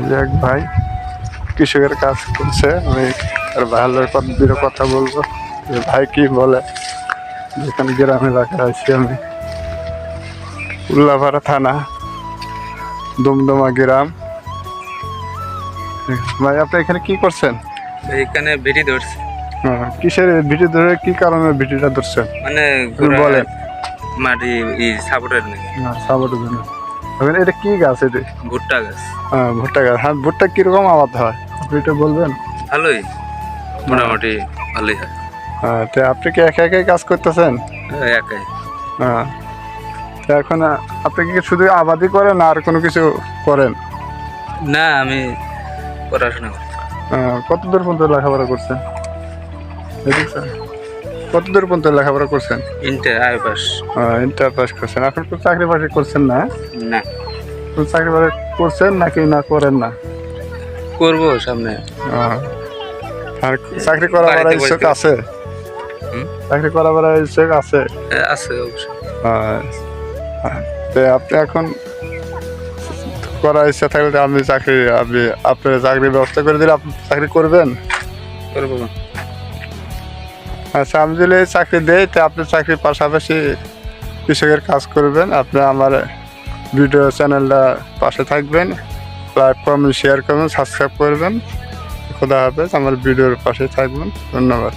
যে এক ভাই কৃষকের কাজ করছে, আমি আর ভাইয়ের কথা বলবো যে ভাই কি বলে। যেখানে গ্রাম এলাকায় আছি আমি, উল্লাপাড়া থানা, দুমদুমা গ্রাম। ভাই আপনি এখানে কি করছেন? এখানে ভিডি ধরছে। কিসের ভিডিও ধরে, কি কারণে ভিডিওটা ধরছেন মানে বলেন? মাটি সাপোর্টের নাকি সাপোর্টের জন্য। এটা কি গাছ? এটা ভুট্টা গাছ। ভুট্টা গাছ। হ্যাঁ, ভুট্টা কিরকম আবাদ হয় আপনি এটা বলবেন? ভালোই, মোটামুটি ভালোই হয়। তো আপনি কি একা একাই কাজ করতেছেন? একাই। তো এখন আপনি কি শুধু আবাদই করেন আর কোনো কিছু করেন? না, আমি পড়াশোনা করি। কত দূর পর্যন্ত লেখাপড়া করছেন? কত দূর পর্যন্ত লেখাপড়া করছেন? ইন্টার পাস করছেন। এখন তো চাকরি বাকরি করছেন না? না, চাকরি বাকরি করছেন নাকি না করেন না? করবো সামনে। আর চাকরি করার ইচ্ছুক আছে? চাকরি করার ইচ্ছুক আছে? আছে অবশ্যই। আপনি এখন করার ইচ্ছা থাকলে আপনি আপনার চাকরির ব্যবস্থা করে দিলে আপনি চাকরি করবেন? করবো। আচ্ছা, আমি যদি চাকরি দেই তো আপনি চাকরির পাশাপাশি কৃষকের কাজ করবেন। আপনি আমার ভিডিও চ্যানেলটা পাশে থাকবেন, লাইক কমেন্ট শেয়ার করবেন, সাবস্ক্রাইব করবেন। খোদা হাফেজ। আমার ভিডিওর পাশে থাকবেন। ধন্যবাদ।